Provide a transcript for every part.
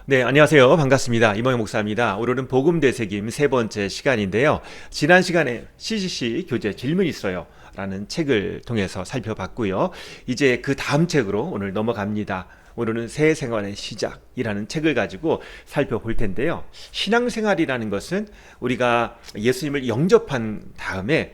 네, 안녕하세요. 반갑습니다. 이모영 목사입니다. 오늘은 복음 되새김 세 번째 시간인데요. 지난 시간에 CGC 교재 질문이 있어요 라는 책을 통해서 살펴봤고요. 이제 그 다음 책으로 오늘 넘어갑니다. 오늘은 새 생활의 시작이라는 책을 가지고 살펴볼 텐데요. 신앙생활이라는 것은 우리가 예수님을 영접한 다음에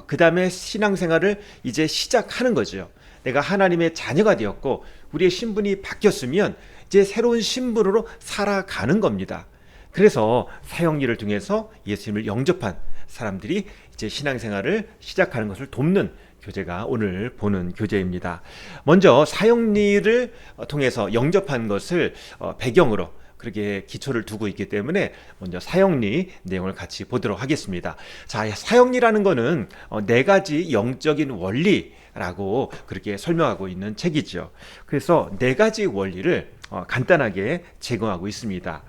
그 다음에 신앙생활을 이제 시작하는 거죠. 내가 하나님의 자녀가 되었고 우리의 신분이 바뀌었으면 이제 새로운 신분으로 살아가는 겁니다. 그래서 사형리를 통해서 예수님을 영접한 사람들이 이제 신앙생활을 시작하는 것을 돕는 교재가 오늘 보는 교재입니다. 먼저 사형리를 통해서 영접한 것을 배경으로 그렇게 기초를 두고 있기 때문에 먼저 사형리 내용을 같이 보도록 하겠습니다. 자, 사형리라는 거는 네 가지 영적인 원리라고 그렇게 설명하고 있는 책이죠. 그래서 네 가지 원리를 간단하게 제공하고 있습니다.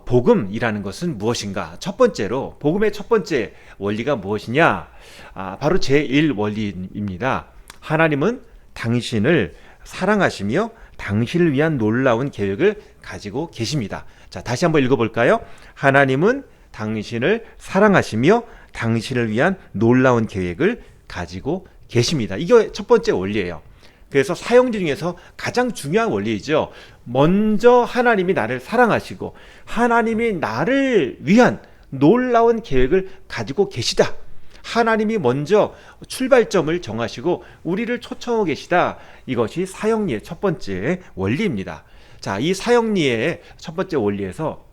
복음이라는 것은 무엇인가? 첫 번째로 복음의 첫 번째 원리가 무엇이냐? 바로 제1원리입니다. 하나님은 당신을 사랑하시며 당신을 위한 놀라운 계획을 가지고 계십니다. 자, 다시 한번 읽어볼까요? 하나님은 당신을 사랑하시며 당신을 위한 놀라운 계획을 가지고 계십니다. 이게 첫 번째 원리예요. 그래서 사형리 중에서 가장 중요한 원리이죠. 먼저 하나님이 나를 사랑하시고 하나님이 나를 위한 놀라운 계획을 가지고 계시다. 하나님이 먼저 출발점을 정하시고 우리를 초청하고 계시다. 이것이 사형리의 첫 번째 원리입니다. 자, 이 사형리의 첫 번째 원리에서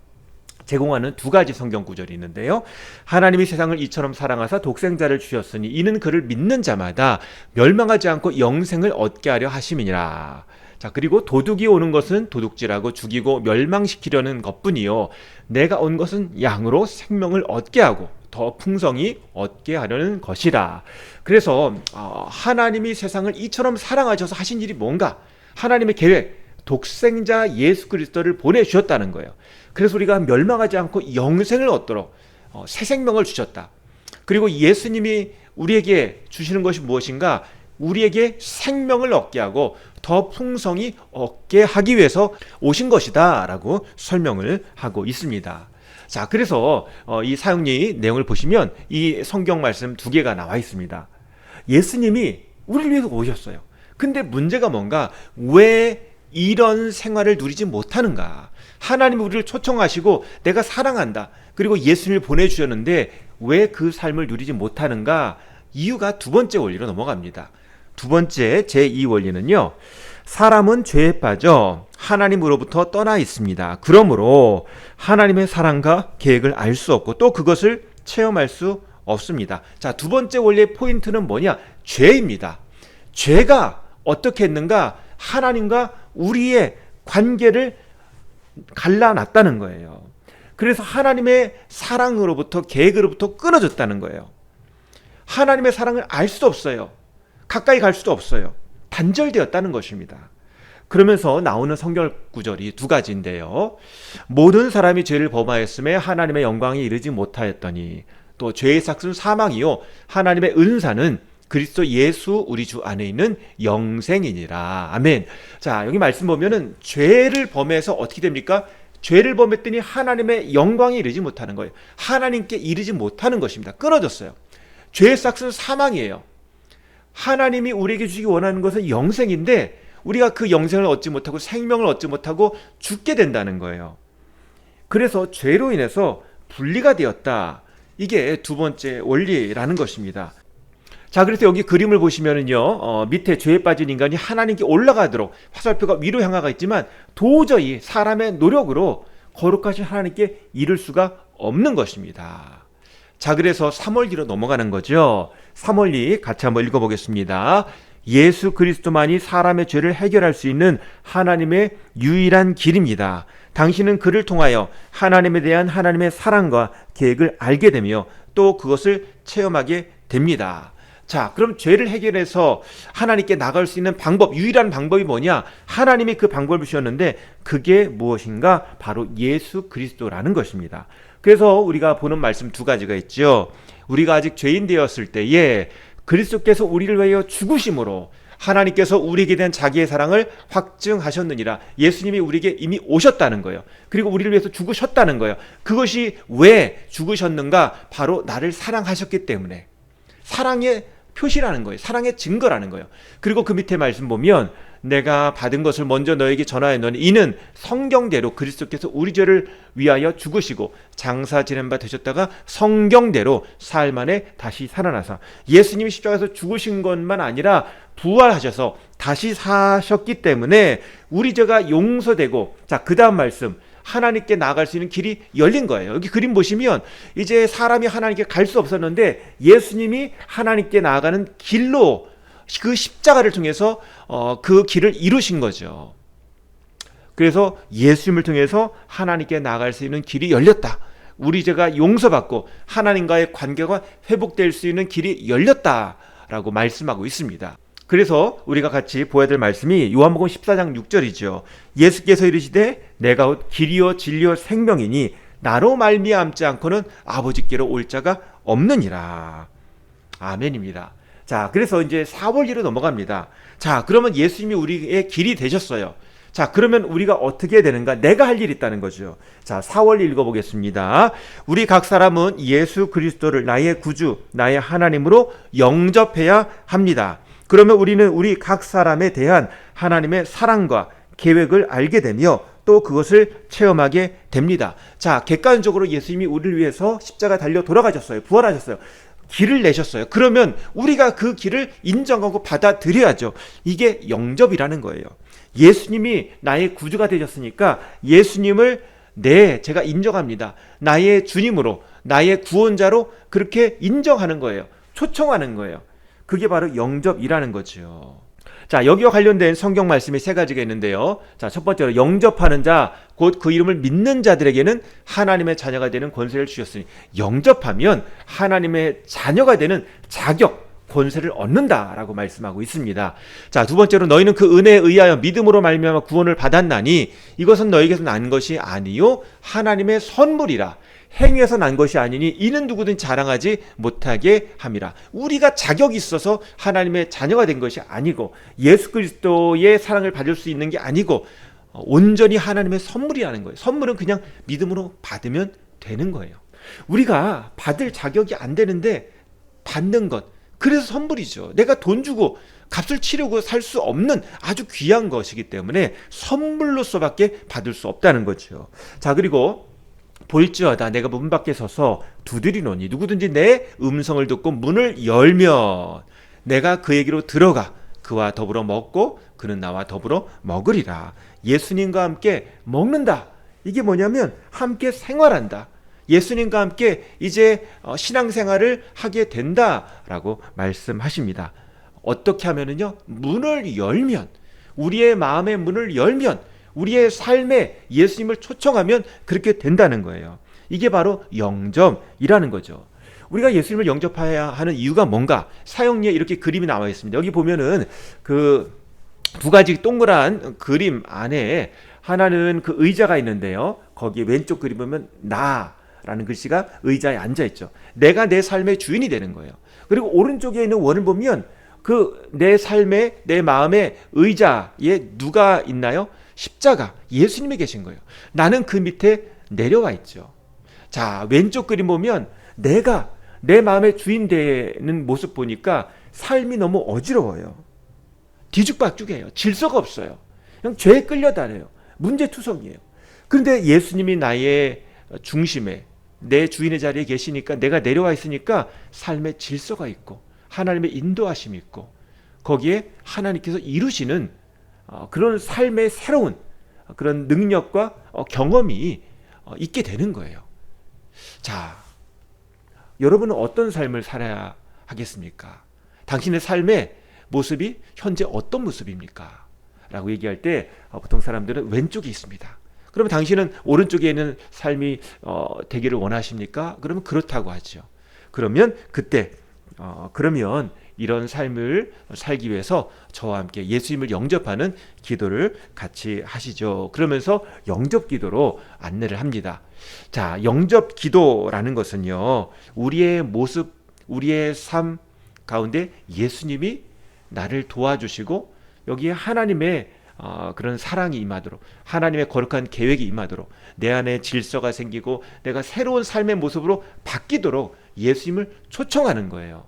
제공하는 두 가지 성경 구절이 있는데요. 하나님이 세상을 이처럼 사랑하사 독생자를 주셨으니 이는 그를 믿는 자마다 멸망하지 않고 영생을 얻게 하려 하심이니라. 자, 그리고 도둑이 오는 것은 도둑질하고 죽이고 멸망시키려는 것뿐이요 내가 온 것은 양으로 생명을 얻게 하고 더 풍성히 얻게 하려는 것이라. 그래서 하나님이 세상을 이처럼 사랑하셔서 하신 일이 뭔가? 하나님의 계획, 독생자 예수 그리스도를 보내주셨다는 거예요. 그래서 우리가 멸망하지 않고 영생을 얻도록 새 생명을 주셨다. 그리고 예수님이 우리에게 주시는 것이 무엇인가? 우리에게 생명을 얻게 하고 더 풍성히 얻게 하기 위해서 오신 것이다 라고 설명을 하고 있습니다. 자, 그래서 이 사형리 내용을 보시면 이 성경 말씀 두 개가 나와 있습니다. 예수님이 우리를 위해서 오셨어요. 근데 문제가 뭔가? 왜 이런 생활을 누리지 못하는가? 하나님이 우리를 초청하시고 내가 사랑한다. 그리고 예수님을 보내주셨는데 왜 그 삶을 누리지 못하는가? 이유가 두 번째 원리로 넘어갑니다. 두 번째 제2원리는요. 사람은 죄에 빠져 하나님으로부터 떠나 있습니다. 그러므로 하나님의 사랑과 계획을 알 수 없고 또 그것을 체험할 수 없습니다. 자, 두 번째 원리의 포인트는 뭐냐? 죄입니다. 죄가 어떻게 했는가? 하나님과 우리의 관계를 갈라놨다는 거예요. 그래서 하나님의 사랑으로부터 계획으로부터 끊어졌다는 거예요. 하나님의 사랑을 알 수도 없어요. 가까이 갈 수도 없어요. 단절되었다는 것입니다. 그러면서 나오는 성경 구절이 두 가지인데요. 모든 사람이 죄를 범하였음에 하나님의 영광에 이르지 못하였더니 또 죄의 삭은 사망이요 하나님의 은사는 그리스도 예수 우리 주 안에 있는 영생이니라. 아멘. 자, 여기 말씀 보면은 죄를 범해서 어떻게 됩니까? 죄를 범했더니 하나님의 영광에 이르지 못하는 거예요. 하나님께 이르지 못하는 것입니다. 끊어졌어요. 죄의 삭은 사망이에요. 하나님이 우리에게 주시기 원하는 것은 영생인데 우리가 그 영생을 얻지 못하고 생명을 얻지 못하고 죽게 된다는 거예요. 그래서 죄로 인해서 분리가 되었다. 이게 두 번째 원리라는 것입니다. 자, 그래서 여기 그림을 보시면은요, 밑에 죄에 빠진 인간이 하나님께 올라가도록 화살표가 위로 향하가 있지만 도저히 사람의 노력으로 거룩하신 하나님께 이를 수가 없는 것입니다. 자, 그래서 3원리로 넘어가는 거죠. 3원리 같이 한번 읽어보겠습니다. 예수 그리스도만이 사람의 죄를 해결할 수 있는 하나님의 유일한 길입니다. 당신은 그를 통하여 하나님에 대한 하나님의 사랑과 계획을 알게 되며 또 그것을 체험하게 됩니다. 자, 그럼 죄를 해결해서 하나님께 나갈 수 있는 방법, 유일한 방법이 뭐냐? 하나님이 그 방법을 주셨는데 그게 무엇인가? 바로 예수 그리스도라는 것입니다. 그래서 우리가 보는 말씀 두 가지가 있죠. 우리가 아직 죄인 되었을 때에 그리스도께서 우리를 위하여 죽으심으로 하나님께서 우리에게 대한 자기의 사랑을 확증하셨느니라. 예수님이 우리에게 이미 오셨다는 거예요. 그리고 우리를 위해서 죽으셨다는 거예요. 그것이 왜 죽으셨는가? 바로 나를 사랑하셨기 때문에. 사랑의 표시라는 거예요. 사랑의 증거라는 거예요. 그리고 그 밑에 말씀 보면 내가 받은 것을 먼저 너에게 전하였노니 이는 성경대로 그리스도께서 우리 죄를 위하여 죽으시고 장사 지낸 바 되셨다가 성경대로 사흘 만에 다시 살아나사. 예수님이 십자가에서 죽으신 것만 아니라 부활하셔서 다시 사셨기 때문에 우리 죄가 용서되고, 자, 그 다음 말씀, 하나님께 나아갈 수 있는 길이 열린 거예요. 여기 그림 보시면 이제 사람이 하나님께 갈 수 없었는데 예수님이 하나님께 나아가는 길로 그 십자가를 통해서 그 길을 이루신 거죠. 그래서 예수님을 통해서 하나님께 나아갈 수 있는 길이 열렸다. 우리 죄가 용서받고 하나님과의 관계가 회복될 수 있는 길이 열렸다라고 말씀하고 있습니다. 그래서 우리가 같이 보아야 될 말씀이 요한복음 14장 6절이죠. 예수께서 이르시되 내가 곧 길이요 진리요 생명이니 나로 말미암지 않고는 아버지께로 올 자가 없느니라. 아멘입니다. 자, 그래서 이제 4월리로 넘어갑니다. 자, 그러면 예수님이 우리의 길이 되셨어요. 자, 그러면 우리가 어떻게 해야 되는가? 내가 할 일이 있다는 거죠. 자, 4월리 읽어보겠습니다. 우리 각 사람은 예수 그리스도를 나의 구주, 나의 하나님으로 영접해야 합니다. 그러면 우리는 우리 각 사람에 대한 하나님의 사랑과 계획을 알게 되며 또 그것을 체험하게 됩니다. 자, 객관적으로 예수님이 우리를 위해서 십자가 달려 돌아가셨어요. 부활하셨어요. 길을 내셨어요. 그러면 우리가 그 길을 인정하고 받아들여야죠. 이게 영접이라는 거예요. 예수님이 나의 구주가 되셨으니까 예수님을 제가 인정합니다. 나의 주님으로, 나의 구원자로 그렇게 인정하는 거예요. 초청하는 거예요. 그게 바로 영접이라는 거죠. 자, 여기와 관련된 성경 말씀이 세 가지가 있는데요. 자, 첫 번째로 영접하는 자, 곧 그 이름을 믿는 자들에게는 하나님의 자녀가 되는 권세를 주셨으니, 영접하면 하나님의 자녀가 되는 자격, 권세를 얻는다라고 말씀하고 있습니다. 자, 두 번째로 너희는 그 은혜에 의하여 믿음으로 말미암아 구원을 받았나니 이것은 너희에게서 난 것이 아니요 하나님의 선물이라. 행위에서 난 것이 아니니 이는 누구든 자랑하지 못하게 함이라. 우리가 자격이 있어서 하나님의 자녀가 된 것이 아니고 예수 그리스도의 사랑을 받을 수 있는 게 아니고 온전히 하나님의 선물이라는 거예요. 선물은 그냥 믿음으로 받으면 되는 거예요. 우리가 받을 자격이 안 되는데 받는 것, 그래서 선물이죠. 내가 돈 주고 값을 치르고 살 수 없는 아주 귀한 것이기 때문에 선물로서밖에 받을 수 없다는 거죠. 자, 그리고 볼지어다 내가 문 밖에 서서 두드리노니 누구든지 내 음성을 듣고 문을 열면 내가 그에게로 들어가 그와 더불어 먹고 그는 나와 더불어 먹으리라. 예수님과 함께 먹는다. 이게 뭐냐면 함께 생활한다. 예수님과 함께 이제 신앙생활을 하게 된다라고 말씀하십니다. 어떻게 하면은요? 문을 열면, 우리의 마음의 문을 열면, 우리의 삶에 예수님을 초청하면 그렇게 된다는 거예요. 이게 바로 영접이라는 거죠. 우리가 예수님을 영접해야 하는 이유가 뭔가? 사형리에 이렇게 그림이 나와 있습니다. 여기 보면은 그 두 가지 동그란 그림 안에 하나는 그 의자가 있는데요. 거기 왼쪽 그림 보면 나라는 글씨가 의자에 앉아 있죠. 내가 내 삶의 주인이 되는 거예요. 그리고 오른쪽에 있는 원을 보면 그 내 삶의, 내 마음의 의자에 누가 있나요? 십자가, 예수님이 계신 거예요. 나는 그 밑에 내려와 있죠. 자, 왼쪽 그림 보면 내가 내 마음의 주인 되는 모습 보니까 삶이 너무 어지러워요. 뒤죽박죽이에요. 질서가 없어요. 그냥 죄에 끌려다녀요. 문제투성이에요. 그런데 예수님이 나의 중심에, 내 주인의 자리에 계시니까, 내가 내려와 있으니까 삶의 질서가 있고 하나님의 인도하심이 있고 거기에 하나님께서 이루시는 그런 삶의 새로운 그런 능력과 경험이 있게 되는 거예요. 자, 여러분은 어떤 삶을 살아야 하겠습니까? 당신의 삶의 모습이 현재 어떤 모습입니까? 라고 얘기할 때 보통 사람들은 왼쪽에 있습니다. 그러면 당신은 오른쪽에 있는 삶이 되기를 원하십니까? 그러면 그렇다고 하죠. 그러면 그때 그러면 이런 삶을 살기 위해서 저와 함께 예수님을 영접하는 기도를 같이 하시죠. 그러면서 영접 기도로 안내를 합니다. 자, 영접 기도라는 것은요, 우리의 모습, 우리의 삶 가운데 예수님이 나를 도와주시고 여기에 하나님의 그런 사랑이 임하도록, 하나님의 거룩한 계획이 임하도록, 내 안에 질서가 생기고 내가 새로운 삶의 모습으로 바뀌도록 예수님을 초청하는 거예요.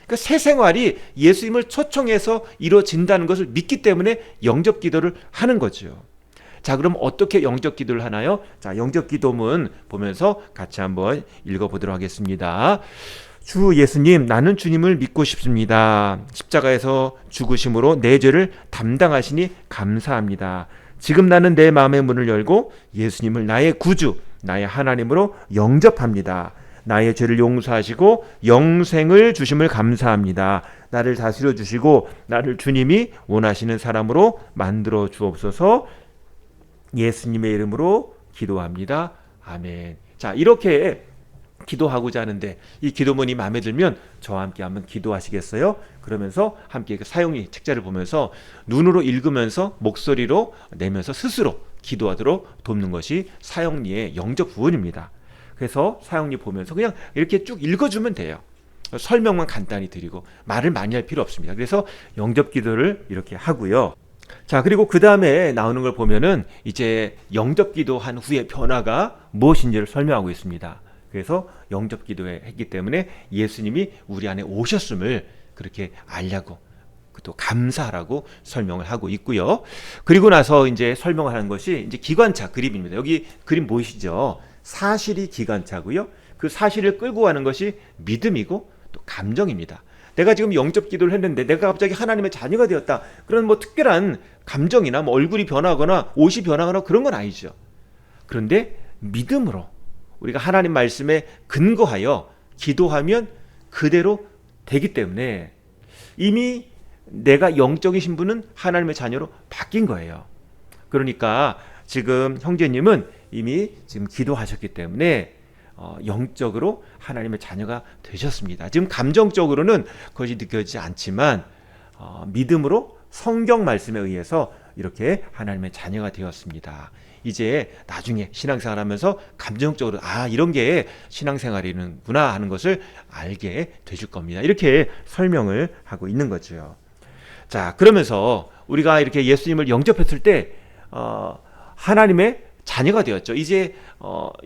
그러니까 새 생활이 예수님을 초청해서 이루어진다는 것을 믿기 때문에 영접 기도를 하는 거죠. 자, 그럼 어떻게 영접 기도를 하나요? 자, 영접 기도문 보면서 같이 한번 읽어보도록 하겠습니다. 주 예수님, 나는 주님을 믿고 싶습니다. 십자가에서 죽으심으로 내 죄를 담당하시니 감사합니다. 지금 나는 내 마음의 문을 열고 예수님을 나의 구주, 나의 하나님으로 영접합니다. 나의 죄를 용서하시고 영생을 주심을 감사합니다. 나를 다스려 주시고 나를 주님이 원하시는 사람으로 만들어 주옵소서. 예수님의 이름으로 기도합니다. 아멘. 자, 이렇게 기도하고자 하는데 이 기도문이 마음에 들면 저와 함께 한번 기도하시겠어요? 그러면서 함께 그 사용리 책자를 보면서 눈으로 읽으면서 목소리로 내면서 스스로 기도하도록 돕는 것이 사용리의 영접 구원입니다. 그래서 사용리 보면서 그냥 이렇게 쭉 읽어주면 돼요. 설명만 간단히 드리고 말을 많이 할 필요 없습니다. 그래서 영접 기도를 이렇게 하고요. 자, 그리고 그 다음에 나오는 걸 보면은 이제 영접 기도한 후의 변화가 무엇인지를 설명하고 있습니다. 그래서 영접 기도했기 때문에 예수님이 우리 안에 오셨음을 그렇게 알려고 또 감사하라고 설명을 하고 있고요. 그리고 나서 이제 설명을 하는 것이 이제 기관차 그림입니다. 여기 그림 보이시죠? 사실이 기관차고요. 그 사실을 끌고 가는 것이 믿음이고 또 감정입니다. 내가 지금 영접 기도를 했는데 내가 갑자기 하나님의 자녀가 되었다. 그런 뭐 특별한 감정이나 뭐 얼굴이 변하거나 옷이 변하거나 그런 건 아니죠. 그런데 믿음으로 우리가 하나님 말씀에 근거하여 기도하면 그대로 되기 때문에 이미 내가 영적인 신분은 하나님의 자녀로 바뀐 거예요. 그러니까 지금 형제님은 이미 지금 기도하셨기 때문에 영적으로 하나님의 자녀가 되셨습니다. 지금 감정적으로는 그것이 느껴지지 않지만 믿음으로 성경 말씀에 의해서 이렇게 하나님의 자녀가 되었습니다. 이제 나중에 신앙생활하면서 감정적으로 이런 게 신앙생활이구나 하는 것을 알게 되실 겁니다. 이렇게 설명을 하고 있는 거죠. 자, 그러면서 우리가 이렇게 예수님을 영접했을 때 하나님의 자녀가 되었죠. 이제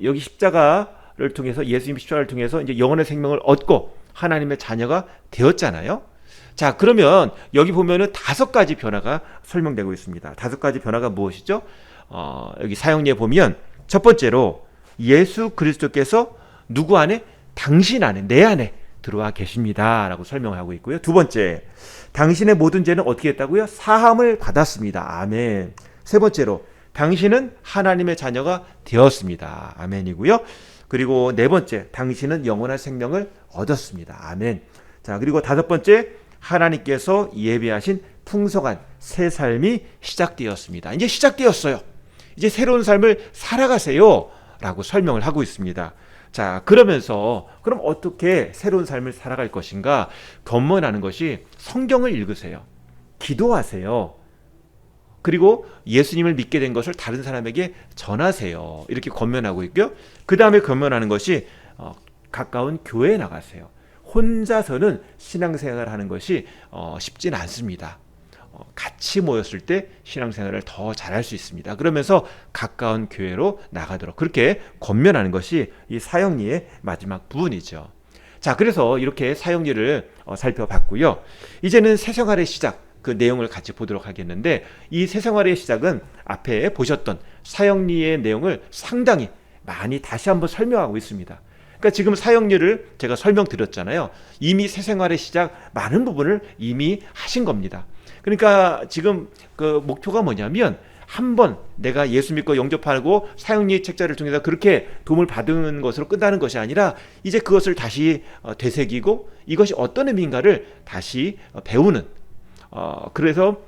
여기 십자가를 통해서 예수님 십자가를 통해서 이제 영원의 생명을 얻고 하나님의 자녀가 되었잖아요. 자, 그러면 여기 보면은 5가지 변화가 설명되고 있습니다. 5가지 변화가 무엇이죠? 여기 사용리에 보면 첫 번째로 예수 그리스도께서 누구 안에? 당신 안에, 내 안에 들어와 계십니다 라고 설명을 하고 있고요. 두 번째, 당신의 모든 죄는 어떻게 했다고요? 사함을 받았습니다. 아멘. 세 번째로, 당신은 하나님의 자녀가 되었습니다. 아멘이고요. 그리고 네 번째, 당신은 영원한 생명을 얻었습니다. 아멘. 자, 그리고 5번째, 하나님께서 예비하신 풍성한 새 삶이 시작되었습니다. 이제 시작되었어요. 이제 새로운 삶을 살아가세요 라고 설명을 하고 있습니다. 자, 그러면서 그럼 어떻게 새로운 삶을 살아갈 것인가? 권면하는 것이 성경을 읽으세요. 기도하세요. 그리고 예수님을 믿게 된 것을 다른 사람에게 전하세요. 이렇게 권면하고 있고요. 그 다음에 권면하는 것이 가까운 교회에 나가세요. 혼자서는 신앙생활을 하는 것이 쉽지는 않습니다. 같이 모였을 때 신앙생활을 더 잘할 수 있습니다. 그러면서 가까운 교회로 나가도록 그렇게 권면하는 것이 이 사형리의 마지막 부분이죠. 자, 그래서 이렇게 사형리를 살펴봤고요. 이제는 새생활의 시작, 그 내용을 같이 보도록 하겠는데, 이 새생활의 시작은 앞에 보셨던 사형리의 내용을 상당히 많이 다시 한번 설명하고 있습니다. 그러니까 지금 사형리를 제가 설명드렸잖아요. 이미 새생활의 시작 많은 부분을 이미 하신 겁니다. 그러니까 지금 그 목표가 뭐냐면, 한번 내가 예수 믿고 영접하고 사형리 책자를 통해서 그렇게 도움을 받은 것으로 끝나는 것이 아니라 이제 그것을 다시 되새기고 이것이 어떤 의미인가를 다시 배우는, 그래서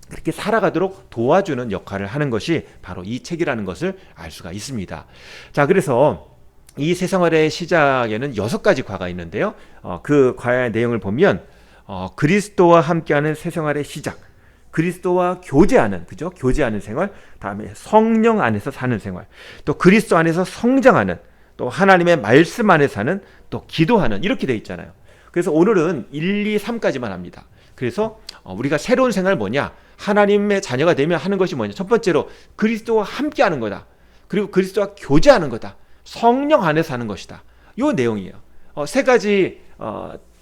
그렇게 살아가도록 도와주는 역할을 하는 것이 바로 이 책이라는 것을 알 수가 있습니다. 자, 그래서 이 새생활의 시작에는 6가지 과가 있는데요. 그 과의 내용을 보면 그리스도와 함께하는 새생활의 시작, 그리스도와 교제하는, 그죠? 교제하는 생활, 다음에 성령 안에서 사는 생활, 또 그리스도 안에서 성장하는, 또 하나님의 말씀 안에 사는, 또 기도하는, 이렇게 돼 있잖아요. 그래서 오늘은 1, 2, 3까지만 합니다. 그래서 우리가 새로운 생활 뭐냐? 하나님의 자녀가 되면 하는 것이 뭐냐? 첫 번째로 그리스도와 함께하는 거다. 그리고 그리스도와 교제하는 거다. 성령 안에서 하는 것이다. 요 내용이에요. 세 가지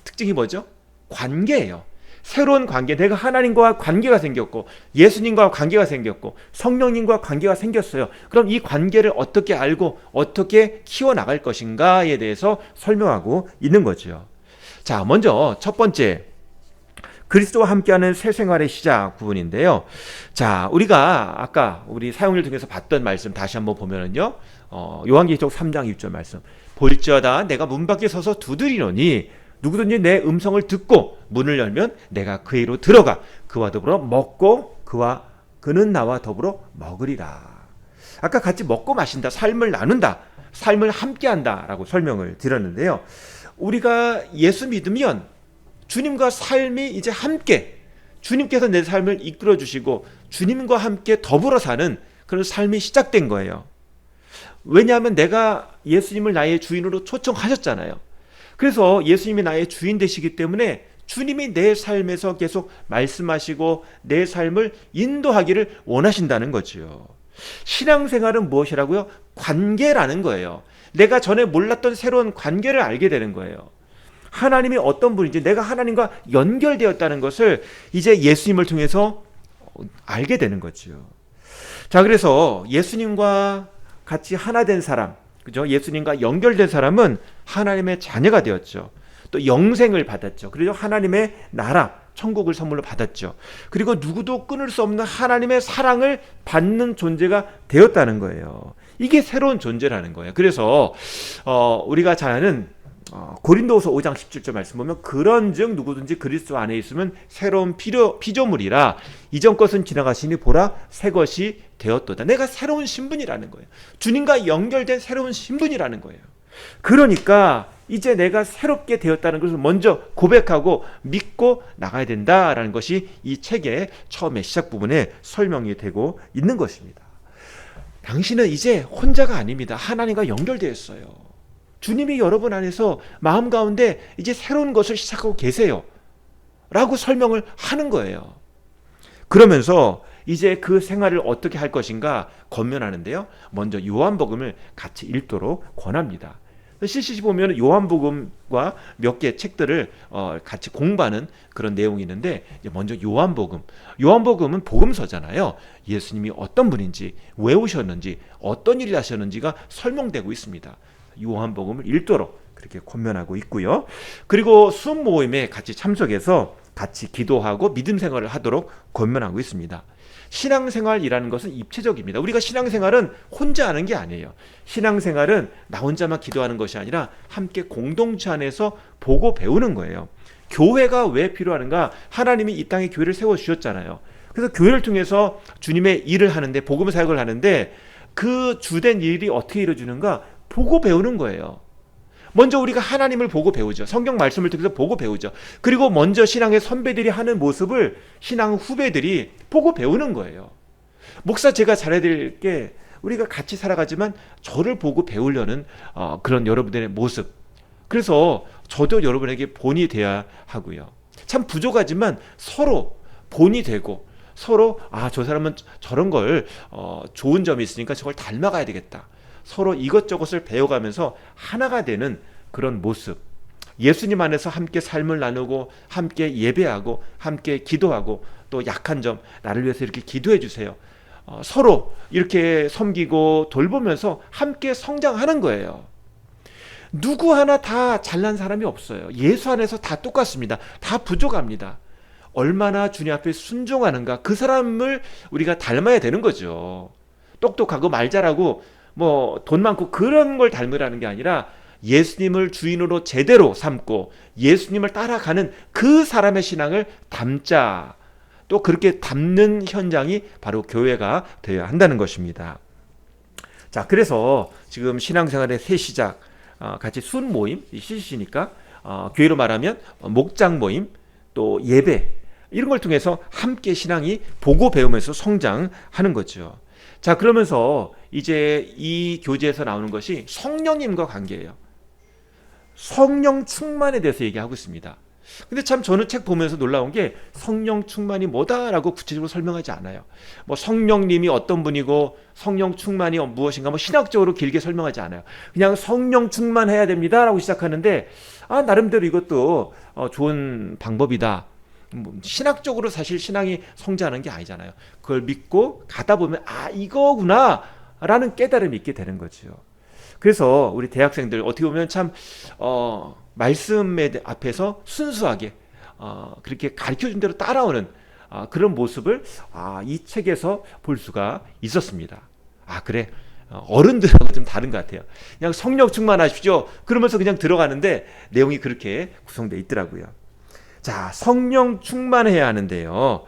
특징이 뭐죠? 관계예요. 새로운 관계, 내가 하나님과 관계가 생겼고 예수님과 관계가 생겼고 성령님과 관계가 생겼어요. 그럼 이 관계를 어떻게 알고 어떻게 키워나갈 것인가에 대해서 설명하고 있는 거죠. 자, 먼저 첫 번째, 그리스도와 함께하는 새 생활의 시작 부분인데요. 자, 우리가 아까 우리 사용일 통해서 봤던 말씀 다시 한번 보면은요, 요한계시록 3장 6절 말씀, 볼지어다 내가 문 밖에 서서 두드리노니 누구든지 내 음성을 듣고 문을 열면 내가 그에게로 들어가 그와 더불어 먹고 그는 나와 더불어 먹으리라. 아까 같이 먹고 마신다, 삶을 나눈다, 삶을 함께한다 라고 설명을 드렸는데요. 우리가 예수 믿으면 주님과 삶이 이제 함께, 주님께서 내 삶을 이끌어 주시고 주님과 함께 더불어 사는 그런 삶이 시작된 거예요. 왜냐하면 내가 예수님을 나의 주인으로 초청하셨잖아요. 그래서 예수님이 나의 주인 되시기 때문에 주님이 내 삶에서 계속 말씀하시고 내 삶을 인도하기를 원하신다는 거죠. 신앙생활은 무엇이라고요? 관계라는 거예요. 내가 전에 몰랐던 새로운 관계를 알게 되는 거예요. 하나님이 어떤 분인지, 내가 하나님과 연결되었다는 것을 이제 예수님을 통해서 알게 되는 거죠. 자, 그래서 예수님과 같이 하나 된 사람, 그죠? 예수님과 연결된 사람은 하나님의 자녀가 되었죠. 또 영생을 받았죠. 그리고 하나님의 나라, 천국을 선물로 받았죠. 그리고 누구도 끊을 수 없는 하나님의 사랑을 받는 존재가 되었다는 거예요. 이게 새로운 존재라는 거예요. 그래서 우리가 잘 아는 고린도후서 5장 17절 말씀 보면 그런즉 누구든지 그리스도 안에 있으면 새로운 피조물이라 이전 것은 지나가시니 보라 새 것이 되었도다. 내가 새로운 신분이라는 거예요. 주님과 연결된 새로운 신분이라는 거예요. 그러니까 이제 내가 새롭게 되었다는 것을 먼저 고백하고 믿고 나가야 된다라는 것이 이 책의 처음에 시작 부분에 설명이 되고 있는 것입니다. 당신은 이제 혼자가 아닙니다. 하나님과 연결되어 있어요. 주님이 여러분 안에서 마음 가운데 이제 새로운 것을 시작하고 계세요 라고 설명을 하는 거예요. 그러면서 이제 그 생활을 어떻게 할 것인가 권면하는데요. 먼저 요한복음을 같이 읽도록 권합니다. CCC 보면 요한복음과 몇 개 책들을 같이 공부하는 그런 내용이 있는데, 먼저 요한복음은 복음서잖아요. 예수님이 어떤 분인지, 왜 오셨는지, 어떤 일을 하셨는지가 설명되고 있습니다. 요한복음을 읽도록 그렇게 권면하고 있고요. 그리고 수업 모임에 같이 참석해서 같이 기도하고 믿음 생활을 하도록 권면하고 있습니다. 신앙생활이라는 것은 입체적입니다. 우리가 신앙생활은 혼자 하는 게 아니에요. 신앙생활은 나 혼자만 기도하는 것이 아니라 함께 공동체 안에서 보고 배우는 거예요. 교회가 왜 필요한가? 하나님이 이 땅에 교회를 세워주셨잖아요. 그래서 교회를 통해서 주님의 일을 하는데, 복음 사역을 하는데 그 주된 일이 어떻게 이루어지는가? 보고 배우는 거예요. 먼저 우리가 하나님을 보고 배우죠. 성경 말씀을 통해서 보고 배우죠. 그리고 먼저 신앙의 선배들이 하는 모습을 신앙 후배들이 보고 배우는 거예요. 목사 제가 잘해야 될 게, 우리가 같이 살아가지만 저를 보고 배우려는 그런 여러분들의 모습. 그래서 저도 여러분에게 본이 돼야 하고요. 참 부족하지만 서로 본이 되고, 서로 저 사람은 저런 걸 좋은 점이 있으니까 저걸 닮아가야 되겠다. 서로 이것저것을 배워가면서 하나가 되는 그런 모습. 예수님 안에서 함께 삶을 나누고 함께 예배하고 함께 기도하고, 또 약한 점 나를 위해서 이렇게 기도해 주세요. 서로 이렇게 섬기고 돌보면서 함께 성장하는 거예요. 누구 하나 다 잘난 사람이 없어요. 예수 안에서 다 똑같습니다. 다 부족합니다. 얼마나 주님 앞에 순종하는가, 그 사람을 우리가 닮아야 되는 거죠. 똑똑하고 말 잘하고 돈 많고 그런 걸 닮으라는 게 아니라 예수님을 주인으로 제대로 삼고 예수님을 따라가는 그 사람의 신앙을 담자. 또 그렇게 담는 현장이 바로 교회가 되어야 한다는 것입니다. 자, 그래서 지금 신앙생활의 새 시작, 같이 순 모임, CCC니까 교회로 말하면 목장 모임, 또 예배, 이런 걸 통해서 함께 신앙이 보고 배우면서 성장하는 거죠. 자, 그러면서 이제 이 교재에서 나오는 것이 성령님과 관계예요. 성령 충만에 대해서 얘기하고 있습니다. 근데 참 저는 책 보면서 놀라운 게 성령 충만이 뭐다라고 구체적으로 설명하지 않아요. 뭐 성령님이 어떤 분이고 성령 충만이 무엇인가 뭐 신학적으로 길게 설명하지 않아요. 그냥 성령 충만해야 됩니다라고 시작하는데 나름대로 이것도 좋은 방법이다. 신학적으로 사실 신앙이 성장하는 게 아니잖아요. 그걸 믿고 가다 보면 이거구나 라는 깨달음이 있게 되는 거죠. 그래서 우리 대학생들 어떻게 보면 참 말씀의 앞에서 순수하게 그렇게 가르쳐준 대로 따라오는 그런 모습을 이 책에서 볼 수가 있었습니다. 그래, 어른들하고 좀 다른 것 같아요. 그냥 성령 충만하십시오 그러면서 그냥 들어가는데 내용이 그렇게 구성되어 있더라고요. 자, 성령 충만해야 하는데요.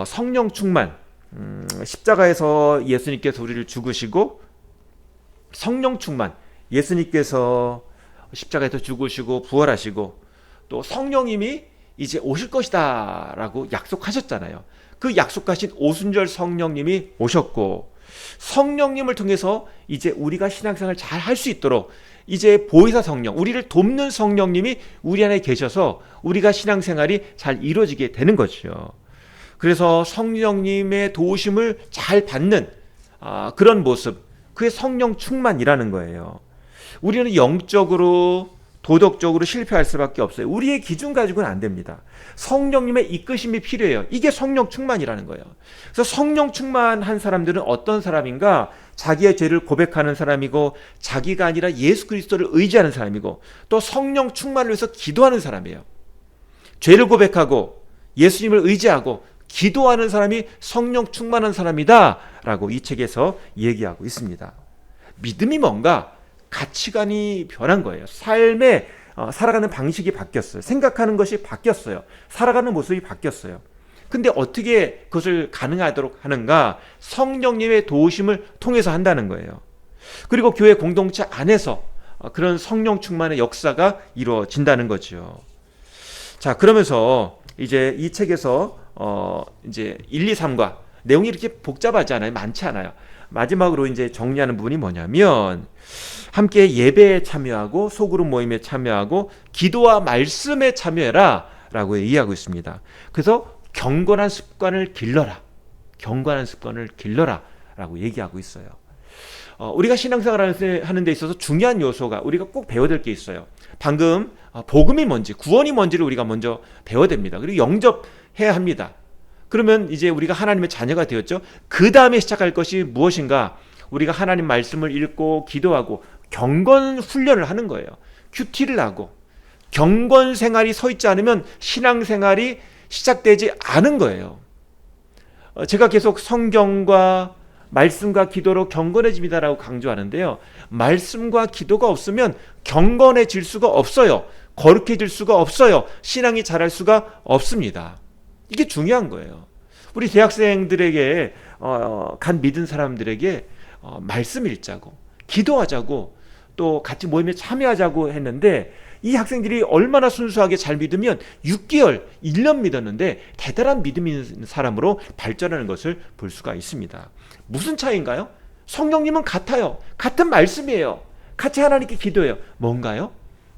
성령 충만, 십자가에서 예수님께서 우리를 죽으시고 성령 충만, 예수님께서 십자가에서 죽으시고 부활하시고 또 성령님이 이제 오실 것이다 라고 약속하셨잖아요. 그 약속하신 오순절 성령님이 오셨고 성령님을 통해서 이제 우리가 신앙생활을 잘 할 수 있도록 이제 보혜사 성령, 우리를 돕는 성령님이 우리 안에 계셔서 우리가 신앙생활이 잘 이루어지게 되는 거죠. 그래서 성령님의 도우심을 잘 받는 그런 모습, 그게 성령 충만이라는 거예요. 우리는 영적으로 도덕적으로 실패할 수밖에 없어요. 우리의 기준 가지고는 안 됩니다. 성령님의 이끄심이 필요해요. 이게 성령 충만이라는 거예요. 그래서 성령 충만한 사람들은 어떤 사람인가? 자기의 죄를 고백하는 사람이고 자기가 아니라 예수 그리스도를 의지하는 사람이고 또 성령 충만을 위해서 기도하는 사람이에요. 죄를 고백하고 예수님을 의지하고 기도하는 사람이 성령 충만한 사람이다 라고 이 책에서 얘기하고 있습니다. 믿음이 뭔가? 가치관이 변한 거예요. 삶에 살아가는 방식이 바뀌었어요. 생각하는 것이 바뀌었어요. 살아가는 모습이 바뀌었어요. 근데 어떻게 그것을 가능하도록 하는가? 성령님의 도우심을 통해서 한다는 거예요. 그리고 교회 공동체 안에서 그런 성령 충만의 역사가 이루어진다는 거죠. 자, 그러면서 이제 이 책에서 이제 1, 2, 3과 내용이 이렇게 복잡하지 않아요. 많지 않아요. 마지막으로 이제 정리하는 부분이 뭐냐면 함께 예배에 참여하고 소그룹 모임에 참여하고 기도와 말씀에 참여해라 라고 얘기하고 있습니다. 그래서 경건한 습관을 길러라. 경건한 습관을 길러라 라고 얘기하고 있어요. 우리가 신앙생활을 하는 데 있어서 중요한 요소가 우리가 꼭 배워야 될 게 있어요. 방금 복음이 뭔지, 구원이 뭔지를 우리가 먼저 배워야 됩니다. 그리고 영접해야 합니다. 그러면 이제 우리가 하나님의 자녀가 되었죠. 그 다음에 시작할 것이 무엇인가? 우리가 하나님 말씀을 읽고 기도하고 경건 훈련을 하는 거예요. 큐티를 하고 경건 생활이 서 있지 않으면 신앙 생활이 시작되지 않은 거예요. 제가 계속 성경과 말씀과 기도로 경건해집니다라고 강조하는데요. 말씀과 기도가 없으면 경건해질 수가 없어요. 거룩해질 수가 없어요. 신앙이 자랄 수가 없습니다. 이게 중요한 거예요. 우리 대학생들에게 간 믿은 사람들에게 말씀 읽자고 기도하자고 또 같이 모임에 참여하자고 했는데 이 학생들이 얼마나 순수하게 잘 믿으면 6개월, 1년 믿었는데 대단한 믿음 있는 사람으로 발전하는 것을 볼 수가 있습니다. 무슨 차이인가요? 성령님은 같아요. 같은 말씀이에요. 같이 하나님께 기도해요. 뭔가요?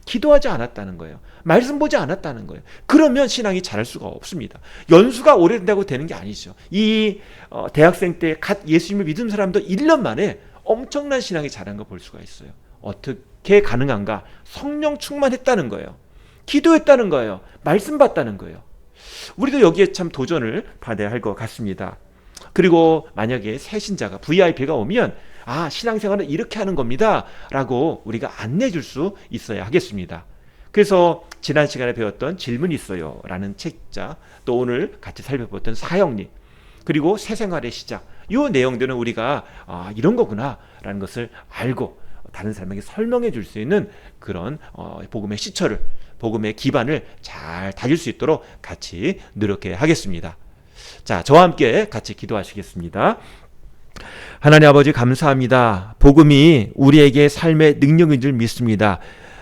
기도하지 않았다는 거예요. 말씀 보지 않았다는 거예요. 그러면 신앙이 자랄 수가 없습니다. 연수가 오래된다고 되는 게 아니죠. 이 대학생 때 갓 예수님을 믿은 사람도 1년 만에 엄청난 신앙이 자란 거 볼 수가 있어요. 어떻게 가능한가? 성령 충만했다는 거예요. 기도했다는 거예요. 말씀 받다는 거예요. 우리도 여기에 참 도전을 받아야 할 것 같습니다. 그리고 만약에 새 신자가 VIP가 오면 신앙생활은 이렇게 하는 겁니다 라고 우리가 안내해 줄 수 있어야 하겠습니다. 그래서 지난 시간에 배웠던 질문이 있어요 라는 책자, 또 오늘 같이 살펴봤던 사형리, 그리고 새 생활의 시작, 이 내용들은 우리가 이런 거구나 라는 것을 알고 다른 사람에게 설명해 줄 수 있는 그런 복음의 시초를, 복음의 기반을 잘 다질 수 있도록 같이 노력해 하겠습니다. 자, 저와 함께 같이 기도하시겠습니다. 하나님 아버지 감사합니다. 복음이 우리에게 삶의 능력인 줄 믿습니다.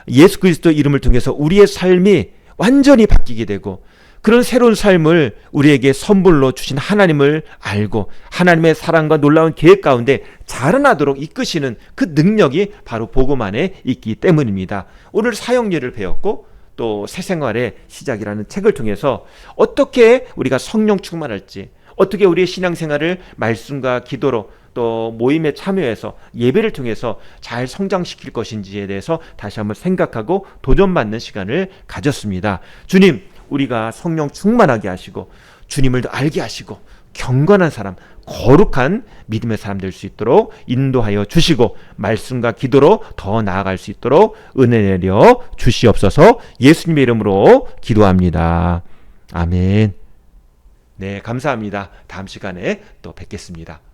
예수 그리스도 이름을 통해서 우리의 삶이 완전히 바뀌게 되고 그런 새로운 삶을 우리에게 선물로 주신 하나님을 알고 하나님의 사랑과 놀라운 계획 가운데 자라나도록 이끄시는 그 능력이 바로 복음 안에 있기 때문입니다. 오늘 사형리를 배웠고 또 새 생활의 시작이라는 책을 통해서 어떻게 우리가 성령 충만할지, 어떻게 우리의 신앙생활을 말씀과 기도로 또 모임에 참여해서 예배를 통해서 잘 성장시킬 것인지에 대해서 다시 한번 생각하고 도전받는 시간을 가졌습니다. 주님, 우리가 성령 충만하게 하시고 주님을 더 알게 하시고 경건한 사람, 거룩한 믿음의 사람 될 수 있도록 인도하여 주시고 말씀과 기도로 더 나아갈 수 있도록 은혜 내려 주시옵소서. 예수님의 이름으로 기도합니다. 아멘. 네, 감사합니다. 다음 시간에 또 뵙겠습니다.